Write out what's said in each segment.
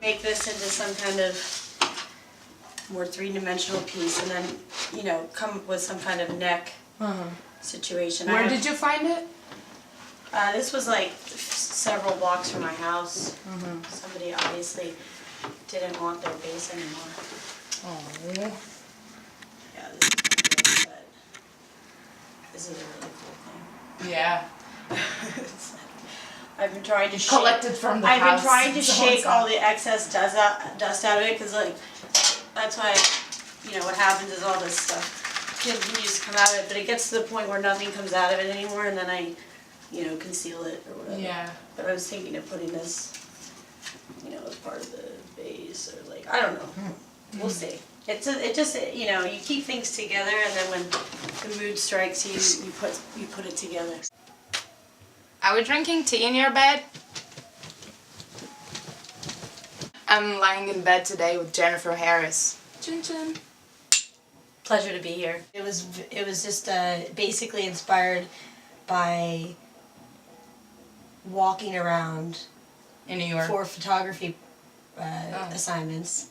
Make this into some kind of more three-dimensional piece, and then, you know, come up with some kind of neck situation. Where did you find it? This was like several blocks from my house. Somebody obviously didn't want their base anymore. Oh. Yeah, this is good, but this is a really cool thing. Yeah. I've been trying to collected from the house. I've been trying to shake all the excess dust out of it, because like that's why, you know, what happens is all this stuff continues to come out of it, but it gets to the point where nothing comes out of it anymore, and then I, you know, conceal it or whatever. Yeah. But I was thinking of putting this, you know, as part of the base, or like, I don't know. We'll see. It just, you know, you keep things together, and then when the mood strikes you, you put it together. Are we drinking tea in your bed? I'm lying in bed today with Jennifer Harris. Chin chin. Pleasure to be here. It was just basically inspired by walking around In New York. for photography assignments,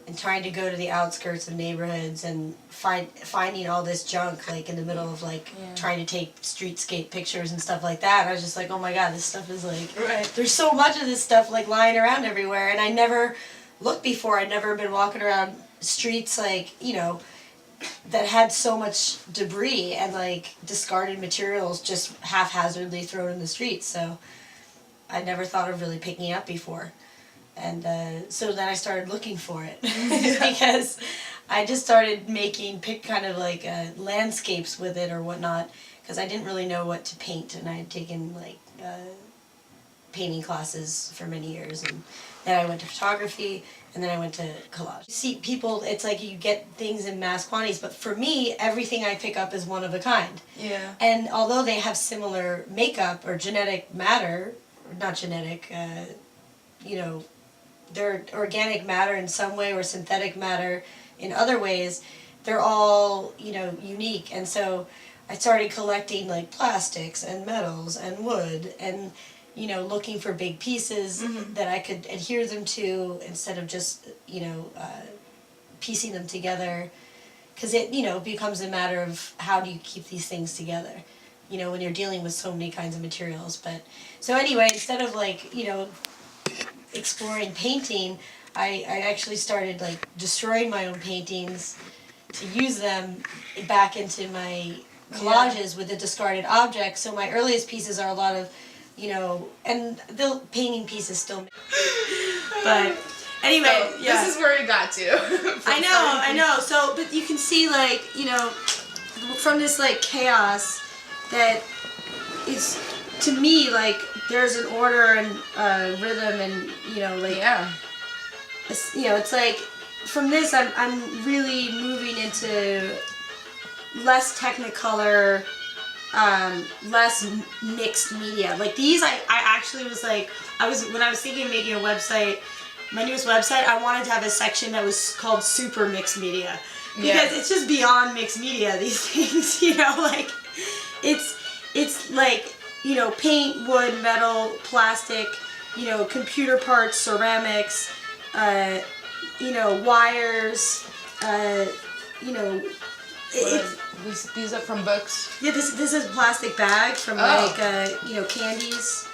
and trying to go to the outskirts of neighborhoods and finding all this junk like in the middle of like trying to take streetscape pictures and stuff like that. And I was just like, oh my god, this stuff is like there's so much of this stuff like lying around everywhere, and I never looked before. I'd never been walking around streets like, you know, that had so much debris and like discarded materials just haphazardly thrown in the streets. So I never thought of really picking it up before. And so then I started looking for it because I just started making kind of like landscapes with it or whatnot, because I didn't really know what to paint, and I had taken like painting classes for many years, and then I went to photography, and then I went to collage. You see people, it's like you get things in mass quantities, but for me, everything I pick up is one of a kind. Yeah. And although they have similar makeup or genetic matter, not genetic, you know, they're organic matter in some way or synthetic matter in other ways, they're all, you know, unique. And so I started collecting like plastics and metals and wood, and, you know, looking for big pieces that I could adhere them to instead of just, you know, piecing them together. Because it, you know, becomes a matter of how do you keep these things together, you know, when you're dealing with so many kinds of materials. But so anyway, instead of like, you know, exploring painting, I actually started like destroying my own paintings to use them back into my collages with the discarded objects. So my earliest pieces are a lot of, you know, and the painting pieces still. But anyway, so, this is where you got to. I know. So, but you can see like, you know, from this like chaos that is, to me, like, there's an order and rhythm, and, you know, like, you know, it's like, from this, I'm really moving into less technicolor, less mixed media. Like these, I actually was like, when I was thinking of making a website, my newest website, I wanted to have a section that was called super mixed media, because it's just beyond mixed media, these things, you know, like, it's like, you know, paint, wood, metal, plastic, you know, computer parts, ceramics, you know, wires, you know. These are from books? Yeah, this is a plastic bag from like, you know, candies.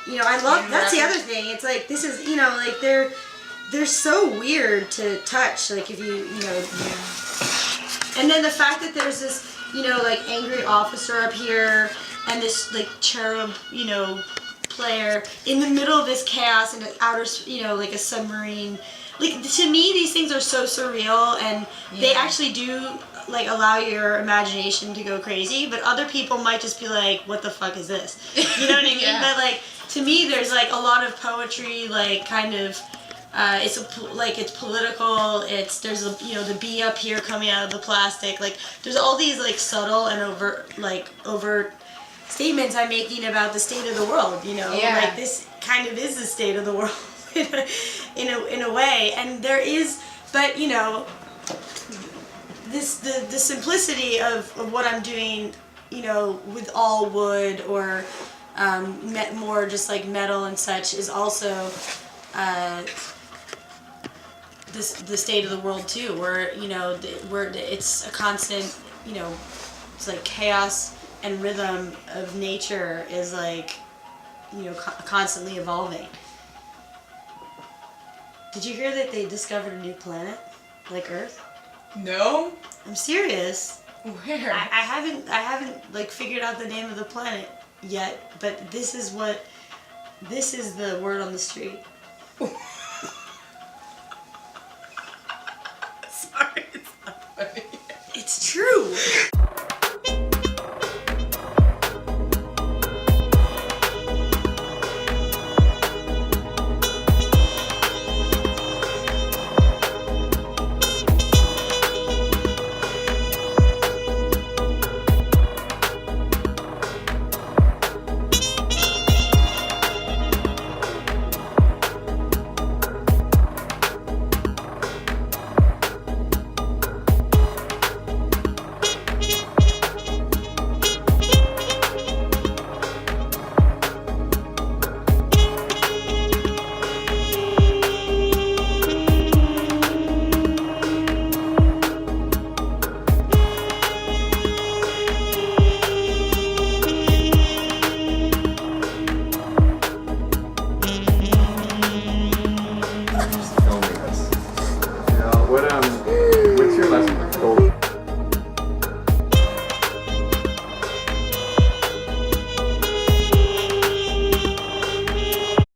You know, I love, that's the other thing. It's like, this is, you know, like they're so weird to touch, like if you know. And then the fact that there's this, you know, like angry officer up here, and this like cherub, you know, player in the middle of this chaos in an outer, you know, like a submarine. Like, to me, these things are so surreal, and they actually do like allow your imagination to go crazy. But other people might just be like, "What the fuck is this?" You know what I mean? But like, to me, there's like a lot of poetry, like kind of. It's political. There's a, you know, the bee up here coming out of the plastic. Like, there's all these like subtle and overt statements I'm making about the state of the world. You know, like this kind of is the state of the world in a way. And there is, but you know, the simplicity of what I'm doing, you know, with all wood or more just like metal and such is also. the state of the world too, where it's a constant, it's like chaos and rhythm of nature is like, constantly evolving. Did you hear that they discovered a new planet, like Earth? No. I'm serious. Where? I haven't like figured out the name of the planet yet, but this is the word on the street. Sorry, it's not funny. It's true.